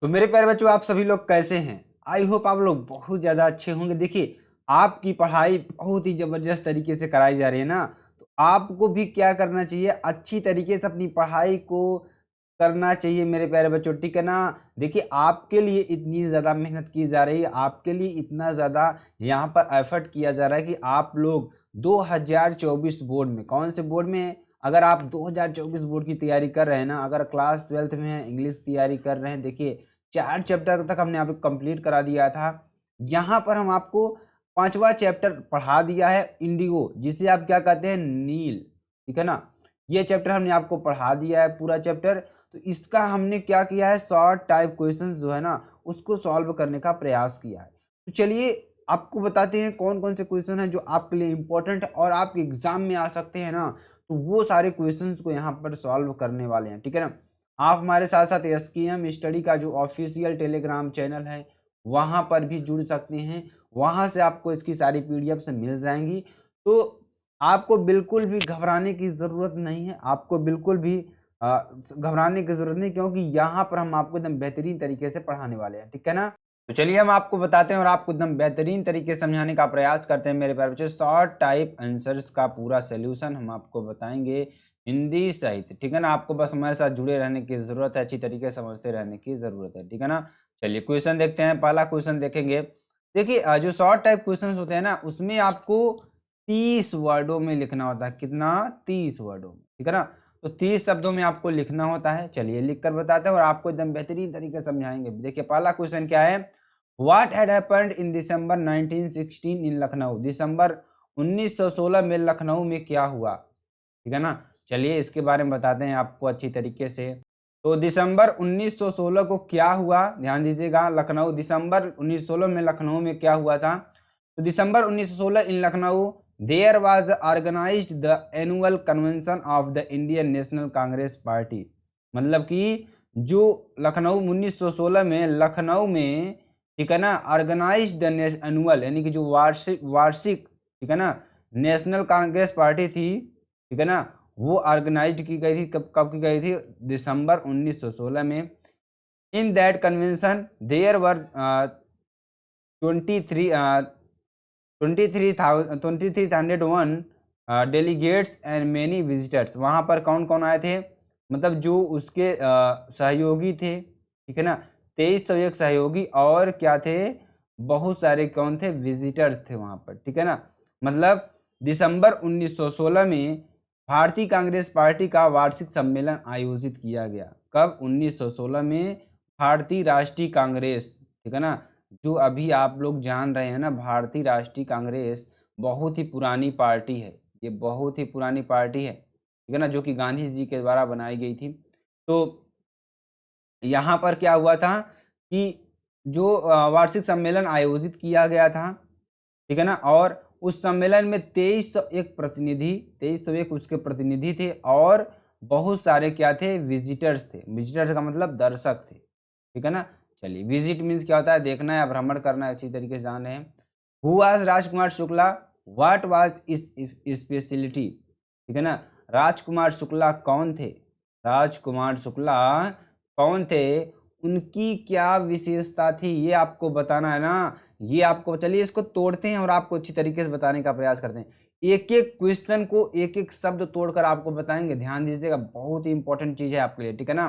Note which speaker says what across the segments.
Speaker 1: तो मेरे प्यारे बच्चों, आप सभी लोग कैसे हैं? आई होप आप लोग बहुत ज़्यादा अच्छे होंगे। देखिए, आपकी पढ़ाई बहुत ही ज़बरदस्त तरीके से कराई जा रही है ना, तो आपको भी क्या करना चाहिए, अच्छी तरीके से अपनी पढ़ाई को करना चाहिए मेरे प्यारे बच्चों, ठीक है ना? देखिए, आपके लिए इतनी ज़्यादा मेहनत की जा रही है, आपके लिए इतना ज़्यादा यहाँ पर एफर्ट किया जा रहा है कि आप लोग 2024 बोर्ड में, कौन से बोर्ड में? अगर आप 2024 बोर्ड की तैयारी कर रहे हैं ना, अगर क्लास 12th में हैं, इंग्लिश तैयारी कर रहे हैं, देखिए 4 चैप्टर तक हमने यहाँ पे कंप्लीट करा दिया था। यहाँ पर हम आपको 5वां चैप्टर पढ़ा दिया है, इंडिगो, जिसे आप क्या कहते हैं, नील, ठीक है ना? ये चैप्टर हमने आपको पढ़ा दिया है, पूरा चैप्टर। तो इसका हमने क्या किया है, शॉर्ट टाइप क्वेश्चंस जो है ना, उसको सॉल्व करने का प्रयास किया है। तो चलिए आपको बताते हैं कौन कौन से क्वेश्चन हैं जो आपके लिए इंपॉर्टेंट है और आपके एग्जाम में आ सकते हैं ना। तो वो सारे क्वेश्चंस को यहाँ पर सॉल्व करने वाले हैं, ठीक है ना? आप हमारे साथ साथ एसकेएम स्टडी का जो ऑफिशियल टेलीग्राम चैनल है, वहाँ पर भी जुड़ सकते हैं। वहाँ से आपको इसकी सारी पीडीएफ से मिल जाएंगी। तो आपको बिल्कुल भी घबराने की ज़रूरत नहीं है, आपको बिल्कुल भी घबराने की ज़रूरत नहीं, क्योंकि यहाँ पर हम आपको एकदम बेहतरीन तरीके से पढ़ाने वाले हैं, ठीक है ना? तो चलिए हम आपको बताते हैं और आपको एकदम बेहतरीन तरीके से समझाने का प्रयास करते हैं मेरे प्यारे बच्चों। शॉर्ट टाइप आंसर्स का पूरा सोल्यूशन हम आपको बताएंगे हिंदी सहित, ठीक है ना? आपको बस हमारे साथ जुड़े रहने की ज़रूरत है, अच्छी तरीके से समझते रहने की ज़रूरत है, ठीक है ना? चलिए क्वेश्चन देखते हैं, पहला क्वेश्चन देखेंगे। देखिए जो शॉर्ट टाइप क्वेश्चन होते हैं ना, उसमें आपको 30 वर्डों में लिखना होता है। कितना? 30 वर्डों में, ठीक है ना? तो 30 शब्दों में आपको लिखना होता है। चलिए लिख कर बताते हैं और आपको एकदम बेहतरीन तरीके से समझाएंगे। देखिए पहला क्वेश्चन क्या है, what had happened in December 1916 in Lucknow? दिसंबर 1916 में लखनऊ में क्या हुआ, ठीक है ना? चलिए इसके बारे में बताते हैं आपको अच्छी तरीके से। तो दिसंबर 1916 को क्या हुआ, ध्यान दीजिएगा। लखनऊ, दिसंबर 1916 में लखनऊ में क्या हुआ था? तो December 1916 in Lucknow there was organised the annual convention of the Indian National Congress party. मतलब कि जो लखनऊ 1916 में लखनऊ में, ठीक है ना, ऑर्गेनाइज्ड द एनुअल यानी कि जो वार्षिक वार्षिक, ठीक है ना, नेशनल कांग्रेस पार्टी थी, ठीक है ना, वो ऑर्गेनाइज्ड की गई थी। कब कब की गई थी? दिसंबर 1916 में। In that convention there were 23 23,100 delegates and many visitors. वहाँ पर कौन कौन आए थे? मतलब जो उसके सहयोगी थे, ठीक है ना, 2301 सहयोगी, और क्या थे, बहुत सारे कौन थे, विजिटर्स थे वहाँ पर, ठीक है ना। मतलब दिसंबर 1916 में भारतीय कांग्रेस पार्टी का वार्षिक सम्मेलन आयोजित किया गया। कब? 1916 में भारतीय राष्ट्रीय कांग्रेस, ठीक है ना, जो अभी आप लोग जान रहे हैं ना, भारतीय राष्ट्रीय कांग्रेस बहुत ही पुरानी पार्टी है। ये बहुत ही पुरानी पार्टी है, ठीक है ना, जो कि गांधी जी के द्वारा बनाई गई थी। तो यहाँ पर क्या हुआ था कि जो वार्षिक सम्मेलन आयोजित किया गया था, ठीक है ना, और उस सम्मेलन में 2301 प्रतिनिधि, 2301 उसके प्रतिनिधि थे, और बहुत सारे क्या थे, विजिटर्स थे। विजिटर्स का मतलब दर्शक थे, ठीक है ना। चलिए, विजिट मीन्स क्या होता है, देखना या भ्रमण करना, अच्छी तरीके से जान रहे हैं। Who was Rajkumar Shukla? What was इस स्पेशलिटी, ठीक है ना। राजकुमार शुक्ला कौन थे? राजकुमार शुक्ला कौन थे, उनकी क्या विशेषता थी, ये आपको बताना है ना। ये आपको, चलिए इसको तोड़ते हैं और आपको अच्छी तरीके से बताने का प्रयास करते हैं। एक एक क्वेश्चन को एक एक शब्द तोड़कर आपको बताएंगे। ध्यान दीजिएगा, बहुत ही इंपॉर्टेंट चीज है आपके लिए, ठीक है ना।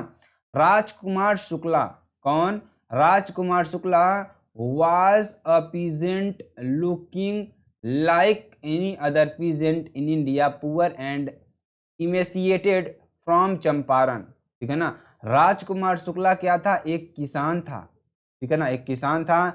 Speaker 1: राजकुमार शुक्ला कौन? Rajkumar Shukla was a peasant looking like any other peasant in India, poor and emaciated from Champaran, ठीक है ना। राजकुमार शुक्ला क्या था? एक किसान था, ठीक है ना, एक किसान था।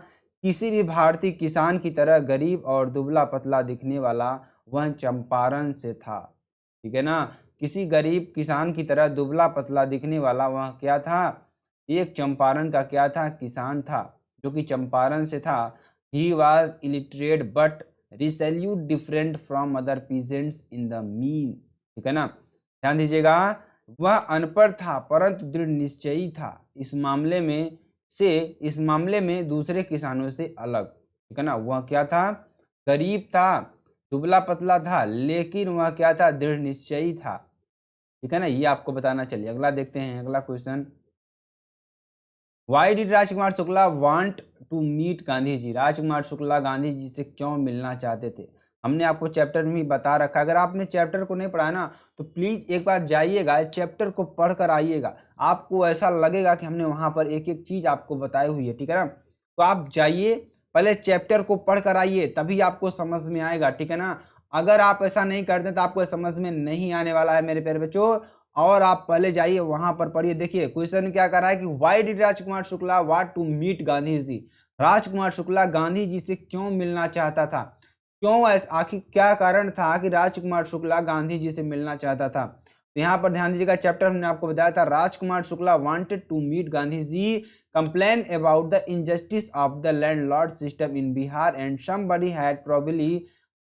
Speaker 1: किसी भी भारतीय किसान की तरह गरीब और दुबला पतला दिखने वाला वह चंपारण से था, ठीक है ना। किसी गरीब किसान की तरह दुबला पतला दिखने वाला वह क्या था? एक चंपारण का क्या था? किसान था, जो कि चंपारण से था। He was illiterate but resolute different from other peasants in the mean, ठीक है ना। ध्यान दीजिएगा, वह अनपढ़ था परंतु दृढ़ निश्चयी था इस मामले में दूसरे किसानों से अलग, ठीक है ना। वह क्या था? गरीब था, दुबला पतला था, लेकिन वह क्या था? दृढ़ निश्चयी था, ठीक है ना। ये आपको बताना। चलिए अगला देखते हैं, अगला question. Why did Rajkumar Shukla want to meet Gandhi ji? Rajkumar Shukla Gandhi ji से क्यों मिलना चाहते थे? हमने आपको चैप्टर में ही बता रखा है। अगर आपने चैप्टर को नहीं पढ़ा ना तो प्लीज एक बार जाइएगा, चैप्टर को पढ़ कर आइएगा। आपको ऐसा लगेगा कि हमने वहां पर एक एक चीज आपको बताई हुई है, ठीक है ना। तो आप जाइए, पहले चैप्टर को पढ़ कर आइए, तभी आपको समझ में आएगा, ठीक है ना। अगर आप ऐसा नहीं करते तो आपको समझ में नहीं आने वाला है मेरे प्यारे बच्चों। और आप पहले जाइए वहां पर पढ़िए। देखिए क्वेश्चन क्या कर रहा है कि why did Rajkumar Shukla want to meet Gandhi ji? Rajkumar Shukla Gandhi ji से क्यों मिलना चाहता था? क्यों ऐसा, आखिर क्या कारण था कि राजकुमार शुक्ला गांधी जी से मिलना चाहता था? तो यहाँ पर ध्यान दीजिएगा, चैप्टर हमने आपको बताया था, Rajkumar Shukla wanted to meet Gandhi ji, complain about the injustice of the landlord system in Bihar and somebody had probably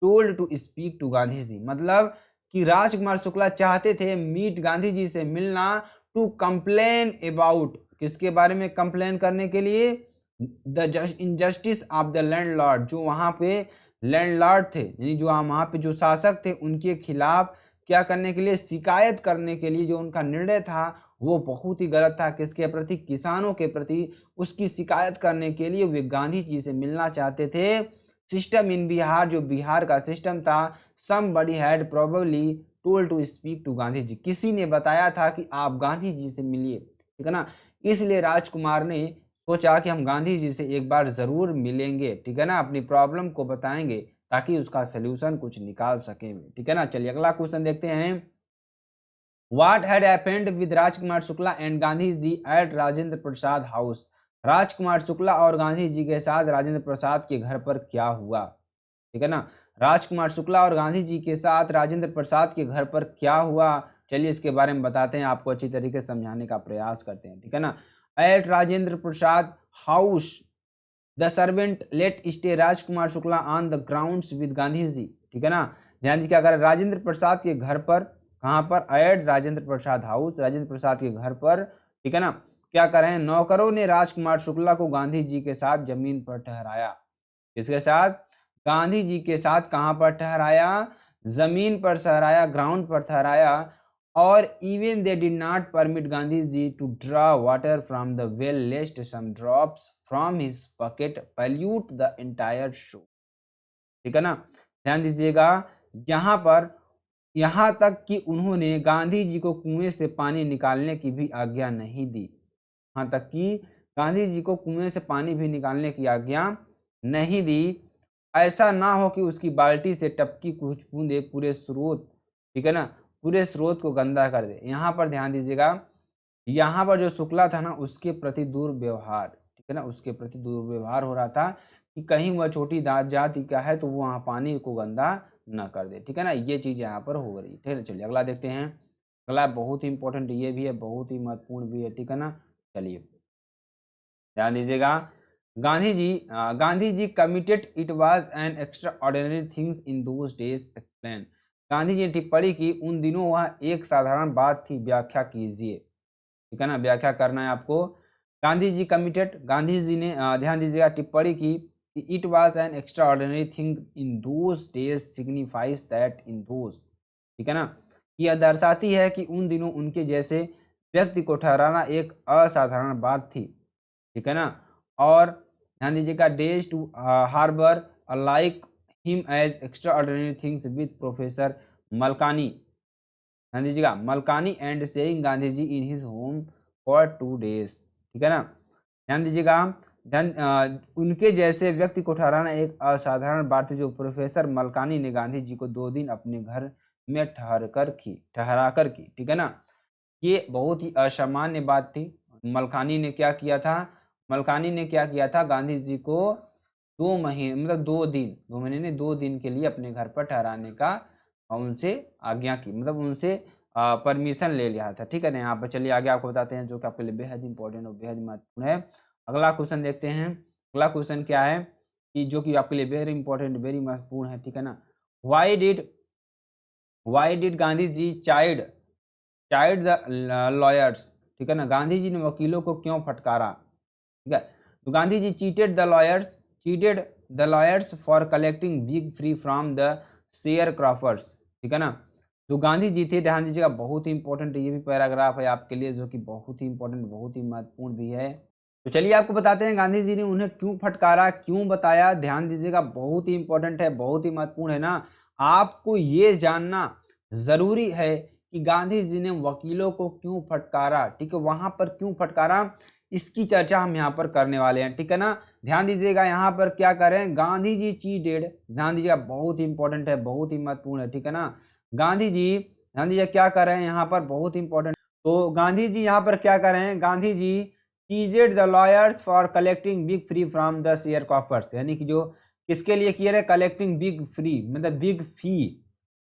Speaker 1: told to speak to Gandhi ji. मतलब कि राजकुमार शुक्ला चाहते थे मीट गांधी जी से मिलना, टू कंप्लेन अबाउट, किसके बारे में कंप्लेन करने के लिए? The injustice of the landlord, जो वहां पे लैंडलॉर्ड थे, यानी जो वहां पे जो शासक थे उनके खिलाफ क्या करने के लिए? शिकायत करने के लिए। जो उनका निर्णय था वो बहुत ही गलत था, किसके प्रति? किसानों के प्रति। उसकी शिकायत करने के लिए वे गांधी जी से मिलना चाहते थे। सिस्टम इन बिहार, जो बिहार का सिस्टम था, somebody had probably told to speak to Gandhi ji, किसी ने बताया था कि आप गांधी जी से मिलिए, ठीक है ना। इसलिए राजकुमार ने सोचा कि हम गांधी जी से एक बार जरूर मिलेंगे, ठीक है ना, अपनी प्रॉब्लम को बताएंगे ताकि उसका सोल्यूशन कुछ निकाल सके, ठीक है ना। चलिए अगला क्वेश्चन देखते हैं। What had happened with Rajkumar Shukla and Gandhi ji at Rajendra Prasad house? Rajkumar Shukla और गांधी जी के साथ राजेंद्र प्रसाद के घर पर क्या हुआ, ठीक है ना। राजकुमार शुक्ला और गांधी जी के साथ राजेंद्र प्रसाद के घर पर क्या हुआ? चलिए इसके बारे में बताते हैं, आपको अच्छी तरीके से समझाने का प्रयास करते हैं, ठीक है ना। At Rajendra Prasad house the servant let stay Rajkumar Shukla on the grounds with Gandhi ji, ठीक है ना। ध्यान दीजिए, क्या करें? राजेंद्र प्रसाद के घर पर, कहां पर? एट राजेंद्र प्रसाद हाउस, राजेंद्र प्रसाद के घर पर, ठीक है ना। क्या करें? नौकरों ने राजकुमार शुक्ला को गांधी जी के साथ जमीन पर ठहराया। किसके साथ? गांधी जी के साथ। कहां पर ठहराया? जमीन पर ठहराया, ग्राउंड पर ठहराया। और even they did not permit Gandhi ji to draw water from the well lest some drops from his bucket pollute the entire show, ठीक है ना। ध्यान दीजिएगा, यहाँ पर, यहाँ तक कि उन्होंने गांधी जी को कुएं से पानी निकालने की भी आज्ञा नहीं दी। यहाँ तक कि गांधी जी को कुएं से पानी भी निकालने की आज्ञा नहीं दी। ऐसा ना हो कि उसकी बाल्टी से टपकी कुछ बूंदे पूरे स्रोत, ठीक है ना, पूरे स्रोत को गंदा कर दे। यहाँ पर ध्यान दीजिएगा, यहाँ पर जो शुक्ला था ना उसके प्रति दुर्व्यवहार, ठीक है ना, उसके प्रति दुर्व्यवहार हो रहा था कि कहीं वह छोटी जाति का है तो वो वहाँ पानी को गंदा न कर दे, ठीक है ना। ये चीज यहाँ पर हो रही है, ठीक है। चलिए अगला देखते हैं। अगला बहुत ही इंपॉर्टेंट ये भी है, बहुत ही महत्वपूर्ण भी है, ठीक है ना। चलिए ध्यान दीजिएगा। Gandhi ji committed it was an extraordinary things in those days explain. Gandhi ji ने टिप्पणी की उन दिनों वह एक साधारण बात थी, व्याख्या कीजिए, ठीक है ना, व्याख्या करना है आपको। गांधी जी कमिटेड, गांधी जी ने ध्यान दीजिएगा टिप्पणी की it was an extra ordinary thing in those days signifies that in those, ठीक है ना। यह दर्शाती है कि उन दिनों उनके जैसे व्यक्ति को ठहराना एक असाधारण बात थी, ठीक है ना। और ध्यान दीजिएगा, days to harbour like him as extraordinary things with professor Malkani, ध्यान दीजिएगा, Malkani and saying Gandhi ji in his home for 2 days, ठीक है ना। ध्यान दीजिएगा, उनके जैसे व्यक्ति को ठहराना एक असाधारण बात थी जो प्रोफेसर मलकानी ने गांधी जी को 2 दिन अपने घर में ठहरा कर की, ठीक है ना। ये बहुत ही असामान्य बात थी। मलकानी ने क्या किया था? मलकानी ने क्या किया था? गांधी जी को 2 महीने, मतलब 2 दिन, 2 महीने ने 2 दिन के लिए अपने घर पर ठहराने का उनसे आज्ञा की, मतलब उनसे परमिशन ले लिया था, ठीक है ना। यहाँ पर चलिए आगे आपको बताते हैं जो कि आपके लिए बेहद इंपॉर्टेंट और बेहद महत्वपूर्ण है। अगला क्वेश्चन देखते हैं। अगला क्वेश्चन क्या है कि जो कि आपके लिए वेरी इंपॉर्टेंट, वेरी महत्वपूर्ण है, ठीक है ना। Why did Gandhi ji chide the lawyers, ठीक है ना। गांधी जी ने वकीलों को क्यों फटकारा, ठीक है। तो Gandhi ji cheated the lawyers for collecting big free from the sharecroppers, ठीक है ना। जो गांधी जी थे, ध्यान दीजिएगा, बहुत ही इंपॉर्टेंट ये भी पैराग्राफ है आपके लिए, जो कि बहुत ही इंपॉर्टेंट, बहुत ही महत्वपूर्ण भी है। तो चलिए आपको बताते हैं गांधी जी ने उन्हें क्यों फटकारा, क्यों बताया। ध्यान दीजिएगा, बहुत ही इंपॉर्टेंट है, बहुत ही महत्वपूर्ण है ना। आपको ये जानना जरूरी है कि गांधी जी ने वकीलों को क्यों फटकारा, ठीक है, वहां पर क्यों फटकारा, इसकी चर्चा हम यहाँ पर करने वाले हैं, ठीक है ना। ध्यान दीजिएगा, यहाँ पर क्या करें, गांधी जी चीटेड, ध्यान दीजिएगा बहुत ही इंपॉर्टेंट है, बहुत ही महत्वपूर्ण है, ठीक है ना। गांधी जी, ध्यान दीजिए क्या कर रहे हैं यहाँ पर, बहुत इंपॉर्टेंट। तो गांधी जी यहाँ पर क्या कर रहे हैं, Gandhi ji cheated the lawyers for collecting big free from the sharecroppers, यानी कि जो किसके लिए किए रहे, कलेक्टिंग बिग फ्री मतलब बिग फी,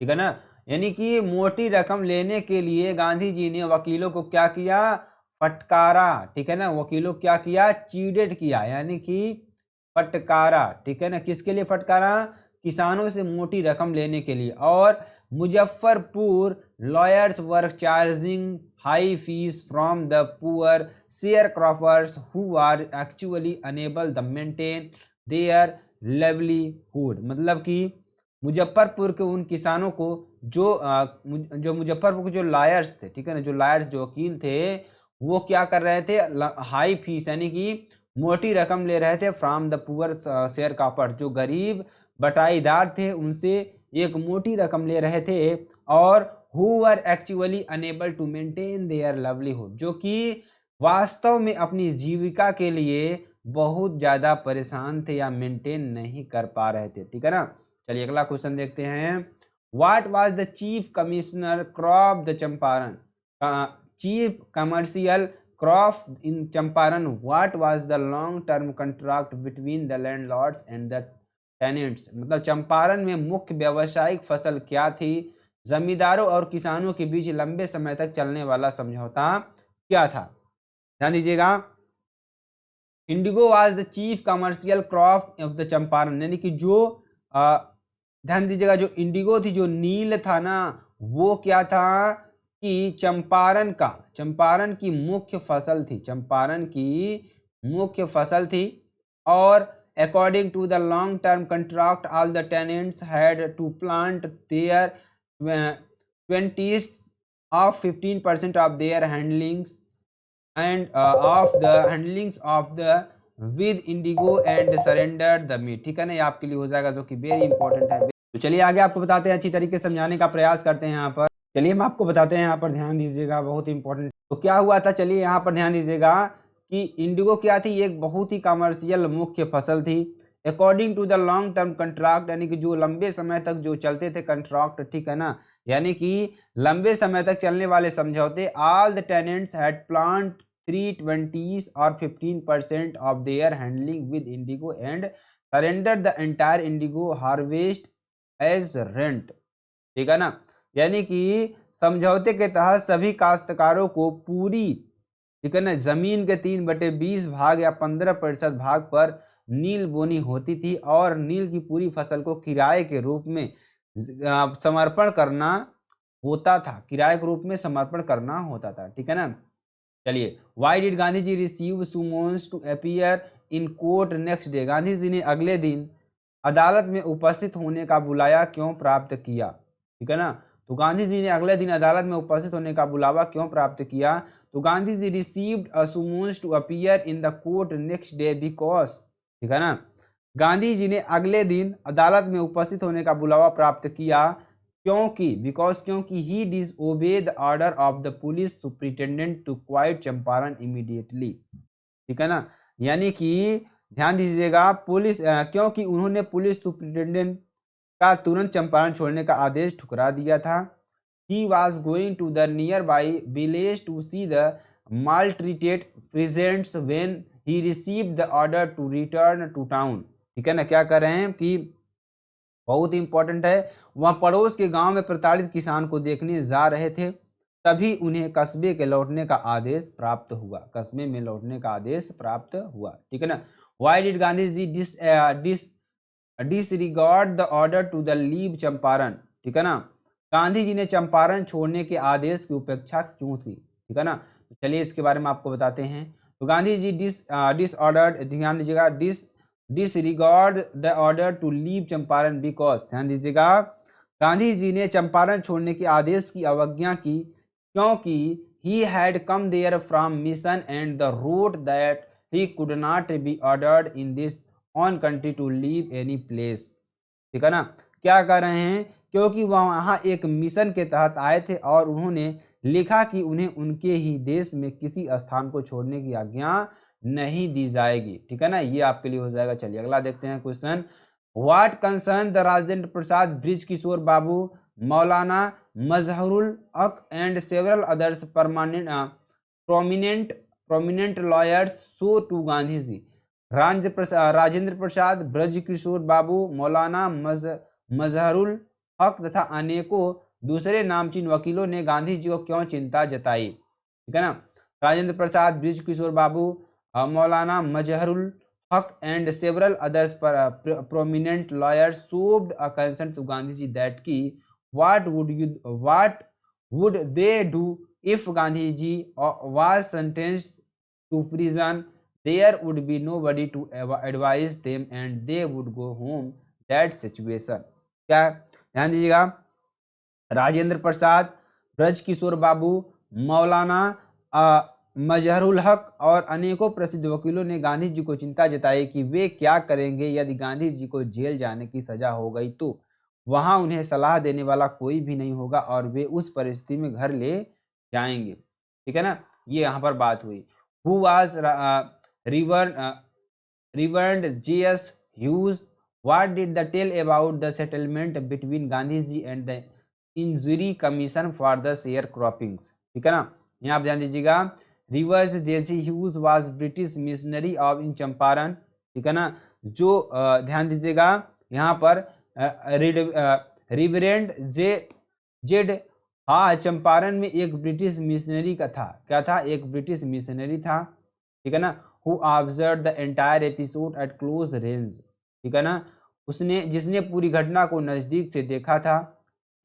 Speaker 1: ठीक है ना, यानी कि मोटी रकम लेने के लिए गांधी जी ने वकीलों को क्या किया, फटकारा, ठीक है ना। वकीलों को क्या किया, चीडेड किया, यानी कि फटकारा, ठीक है ना। किसके लिए फटकारा, किसानों से मोटी रकम लेने के लिए। और Muzaffarpur lawyers were charging high fees from the poor sharecroppers who are actually unable to maintain their livelihood, मतलब कि मुजफ्फरपुर के उन किसानों को जो मुजफ्फरपुर के जो लायर्स थे, ठीक है ना, जो लायर्स जो वकील थे, वो क्या कर रहे थे, हाई फीस यानी कि मोटी रकम ले रहे थे from the poor share copper, जो गरीब बटाईदार थे उनसे एक मोटी रकम ले रहे थे। और who were actually unable to maintain their livelihood, जो कि वास्तव में अपनी जीविका के लिए बहुत ज्यादा परेशान थे या मेंटेन नहीं कर पा रहे थे, ठीक है ना। चलिए अगला क्वेश्चन देखते हैं। What was the chief commissioner crop the Champaran, chief commercial crop in Champaran, what was the long term contract between the landlords and the tenants, मतलब चंपारण में मुख्य व्यावसायिक फसल क्या थी, जमींदारों और किसानों के बीच लंबे समय तक चलने वाला समझौता क्या था। ध्यान दीजिएगा, Indigo was the chief commercial crop of the Champaran, यानी कि जो ध्यान दीजिएगा, जो इंडिगो थी, जो नील था ना, वो क्या था कि चंपारण की मुख्य फसल थी, चंपारण की मुख्य फसल थी। और according to the long term contract all the tenants had to plant their 20 of 15% of their handlings and of the handlings of the with indigo and surrender the meat, ठीक है ना, ये आपके लिए हो जाएगा, जो कि वेरी इंपॉर्टेंट है। तो चलिए आगे आपको बताते हैं, अच्छी तरीके से समझाने का प्रयास करते हैं यहाँ पर। चलिए हम आपको बताते हैं, यहाँ पर ध्यान दीजिएगा, बहुत इंपॉर्टेंट। तो क्या हुआ था, चलिए यहाँ पर ध्यान दीजिएगा कि इंडिगो क्या थी, एक बहुत ही कमर्शियल मुख्य फसल थी। According to the long term contract, यानी कि जो लंबे समय तक जो चलते थे कंट्रैक्ट, ठीक है ना, यानी कि लंबे समय तक चलने वाले समझौते। All the tenants had plant 320 और 15% of their handling with indigo and surrender the entire indigo harvest as rent, ठीक है ना, यानी कि समझौते के तहत सभी काश्तकारों को पूरी, ठीक है ना, जमीन के 3/20 भाग या 15% भाग पर नील बोनी होती थी और नील की पूरी फसल को किराए के रूप में समर्पण करना होता था, किराए के रूप में समर्पण करना होता था, ठीक है ना। चलिए, why did Gandhi ji receive summons to appear in court next day, Gandhi ji ने अगले दिन अदालत में उपस्थित होने का बुलाया क्यों प्राप्त किया, ठीक है ना। तो गांधी जी ने अगले दिन अदालत में उपस्थित होने का बुलावा क्यों प्राप्त किया, तो Gandhi ji received a summons to appear in the court next day because, ठीक है ना, गांधी जी ने अगले दिन अदालत में उपस्थित होने का बुलावा प्राप्त किया क्योंकि he disobey the order of the police superintendent to quit Champaran immediately, ठीक है ना, यानी कि ध्यान दीजिएगा, क्योंकि उन्होंने पुलिस सुप्रिटेंडेंट का तुरंत चंपारण छोड़ने का आदेश ठुकरा दिया था। He was going to the nearby village to see the maltreated peasants when he received the order to return to town, ठीक है ना। क्या कर रहे हैं कि बहुत इंपॉर्टेंट है, वह पड़ोस के गांव में प्रताड़ित किसान को देखने जा रहे थे, तभी उन्हें कस्बे के लौटने का आदेश प्राप्त हुआ, कस्बे में लौटने का आदेश प्राप्त हुआ, ठीक है ना। Why did Gandhi ji disregard the order to the leave Champaran, ठीक है ना, गांधी जी ने चंपारण छोड़ने के आदेश की उपेक्षा क्यों थी, ठीक है ना। तो चलिए इसके बारे में आपको बताते हैं। तो गांधी जी डिसऑर्डर्ड, ध्यान दीजिएगा, disregard the order to leave Champaran because, ध्यान दीजिएगा, गांधी जी ने चंपारण छोड़ने के आदेश की अवज्ञा की क्योंकि he had come there from mission and the road that he could not be ordered in this on country to leave any place. ठीक है ना, क्या कर रहे हैं, क्योंकि वह वहाँ एक मिशन के तहत आए थे और उन्होंने लिखा कि उन्हें उनके ही देश में किसी स्थान को छोड़ने की आज्ञा नहीं दी जाएगी। ठीक है ना, ये आपके लिए हो जाएगा। चलिए अगला देखते हैं question. What concern the Rajendra Prasad, Brij Kishore Babu, Maulana Mazharul Haq and several others prominent lawyers so to Gandhi ji. Rajendra Prasad, Braj Kishore Babu, Maulana Mazharul हक तथा अनेकों दूसरे नामचीन वकीलों ने गांधी जी को क्यों चिंता जताई। ठीक है ना, Rajendra Prasad, Brij Kishore Babu, Maulana Mazharul Haq and several others prominent lawyers showed a concern to Gandhi ji that ki what would they do if Gandhi ji was sentenced to prison? There would be nobody to advise them and they would go home that situation। क्या ध्यान दीजिएगा, राजेंद्र प्रसाद, ब्रज किशोर बाबू, मौलाना मजहरुल हक और अनेकों प्रसिद्ध वकीलों ने गांधी जी को चिंता जताई कि वे क्या करेंगे यदि गांधी जी को जेल जाने की सजा हो गई तो वहां उन्हें सलाह देने वाला कोई भी नहीं होगा और वे उस परिस्थिति में घर ले जाएंगे। ठीक है ना, ये यहाँ पर बात हुई। Who was revered J.S. Hughes, what did the tell about the settlement between Gandhi ji and the inquiry commission for the sharecroppings. ठीक है ना, यहाँ आप ध्यान दीजिएगा, रिवर्स J C Hughes was British missionary of in Champaran. ठीक है ना, जो ध्यान दीजिएगा यहाँ पर रिवरेंड जेड हाँ चंपारण में एक ब्रिटिश मिशनरी का था। क्या था, एक ब्रिटिश मिशनरी था। ठीक है ना, who observe the entire episode eight close range. ठीक है ना, उसने जिसने पूरी घटना को नजदीक से देखा था।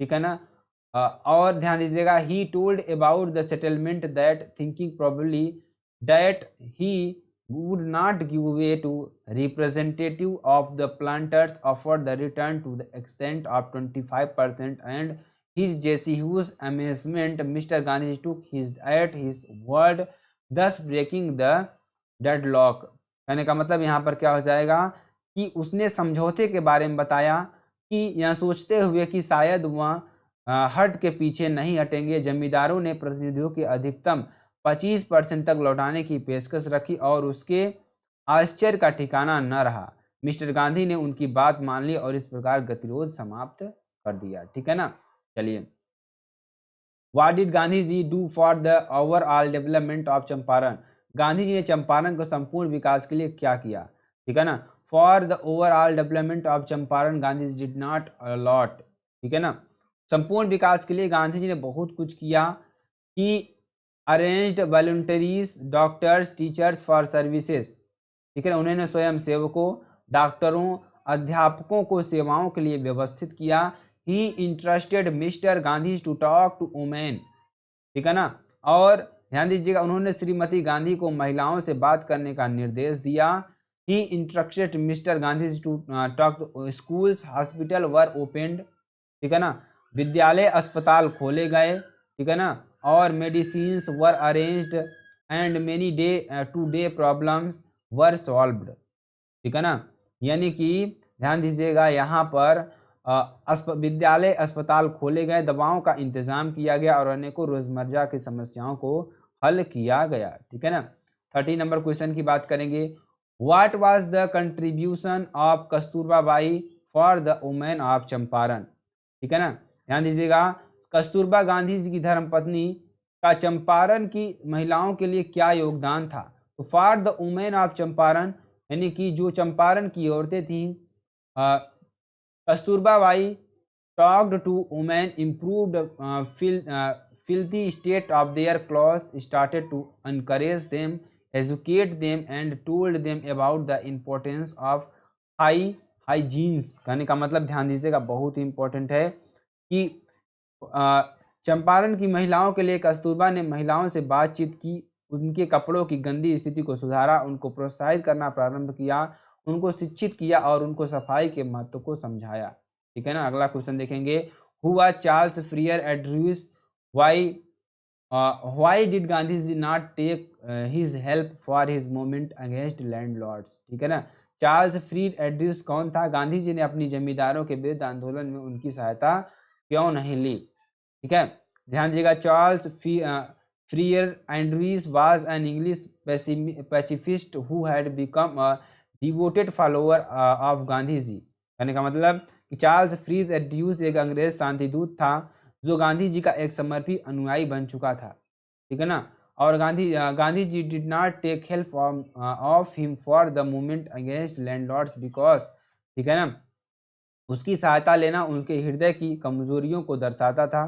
Speaker 1: ठीक है ना, और ध्यान दीजिएगा, he told about the settlement that thinking probably that he would not give way to representative of the planters offered the return to the extent of 25% and his जेसी huge amazement mister Gandhi took his at his word thus breaking the deadlock. कहने का मतलब यहाँ पर क्या हो जाएगा कि उसने समझौते के बारे में बताया कि यह सोचते हुए कि शायद वह हट के पीछे नहीं हटेंगे। जमींदारों ने प्रतिनिधियों के अधिकतम 25% तक लौटाने की पेशकश रखी और उसके आश्चर्य का ठिकाना न रहा। मिस्टर गांधी ने उनकी बात मान ली और इस प्रकार गतिरोध समाप्त कर दिया। ठीक है ना, चलिए, what did Gandhi ji do for the overall development of Champaran. Gandhi ji ने चंपारण को संपूर्ण विकास के लिए क्या किया। ठीक है ना, for the overall development of Champaran Gandhi ji did not allot. ठीक है ना, संपूर्ण विकास के लिए गांधी जी ने बहुत कुछ किया कि arranged volunteers doctors teachers for services. ठीक है ना, उन्होंने स्वयं सेवकों, डॉक्टरों, अध्यापकों को सेवाओं के लिए व्यवस्थित किया। He interested mister Gandhi to talk to women. ठीक है ना, और ध्यान दीजिएगा, उन्होंने श्रीमती गांधी को महिलाओं से बात करने का निर्देश दिया। He instructed mister Gandhi to talk to schools hospital were opened. ठीक है ना, विद्यालय अस्पताल खोले गए। ठीक है ना, और medicines were arranged and many to day problems were solved. ठीक है ना, यानी कि ध्यान दीजिएगा यहाँ पर विद्यालय अस्पताल खोले गए, दवाओं का इंतजाम किया गया और अनेकों रोजमर्रा की समस्याओं को हल किया गया। ठीक है ना, 30 नंबर क्वेश्चन की बात करेंगे। What was the contribution of Kasturba by for the women of Champaran. ठीक है ना, ध्यान दीजिएगा, कस्तूरबा गांधी जी की धर्मपत्नी का चंपारण की महिलाओं के लिए क्या योगदान था। तो for the women of Champaran यानी कि जो चंपारण की औरतें थीं, Kasturba Bai talked to women, improved filthy state of their clothes, started to encourage them, educate them and told them about the importance of hygiene। कहने का मतलब ध्यान दीजिएगा, बहुत ही इंपॉर्टेंट है कि चंपारण की महिलाओं के लिए कस्तूरबा ने महिलाओं से बातचीत की, उनके कपड़ों की गंदी स्थिति को सुधारा, उनको प्रोत्साहित करना प्रारंभ किया, उनको शिक्षित किया और उनको सफाई के महत्व को समझाया। ठीक है ना, अगला क्वेश्चन देखेंगे। Who was Charles Freer Andrews, why did Gandhi ji not take his help for his movement against landlords, ठीक है ना। चार्ल्स फ्रीड एड्रिस कौन था? गांधी जी ने अपनी जमींदारों के विरुद्ध आंदोलन में उनकी सहायता क्यों नहीं ली? ठीक है, ध्यान दीजिएगा। Charles Freer Andrews was an English pacifist who had become a devoted follower of Gandhi ji. कहने का मतलब कि चार्ल्स फ्रीज एड्यूस एक अंग्रेज शांतिदूत था जो गांधी जी का एक समर्पित अनुयायी बन चुका था, ठीक है ना। और Gandhi ji did not take help of him for the movement against landlords because, ठीक है ना, उसकी सहायता लेना उनके हृदय की कमजोरियों को दर्शाता था।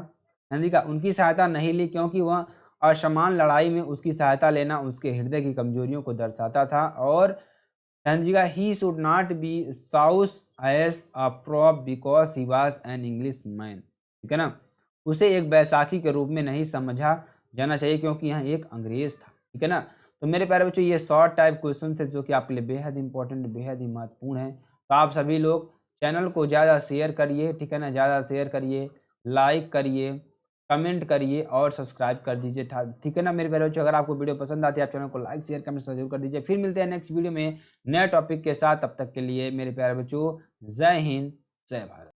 Speaker 1: गांधी का उनकी सहायता नहीं ली क्योंकि वह असमान लड़ाई में उसकी सहायता लेना उसके हृदय की कमजोरियों को दर्शाता था। और गांधी का ही शुड नॉट बी साउस as a prop because he was an English man, ठीक है ना। उसे एक बैसाखी के रूप में नहीं समझा जाना चाहिए क्योंकि यह एक अंग्रेज था, ठीक है ना। तो मेरे प्यारे बच्चों, ये शॉर्ट टाइप क्वेश्चन थे जो कि आपके लिए बेहद इंपॉर्टेंट, बेहद ही महत्वपूर्ण है। तो आप सभी लोग चैनल को ज़्यादा शेयर करिए, ठीक है ना, ज़्यादा शेयर करिए, लाइक करिए, कमेंट करिए और सब्सक्राइब कर दीजिए, ठीक है ना मेरे प्यारे बच्चों। अगर आपको वीडियो पसंद आती है, आप चैनल को लाइक शेयर कमेंट जरूर कर दीजिए। फिर मिलते हैं नेक्स्ट वीडियो में नए टॉपिक के साथ। तब तक के लिए मेरे प्यारे बच्चों, जय हिंद, जय भारत।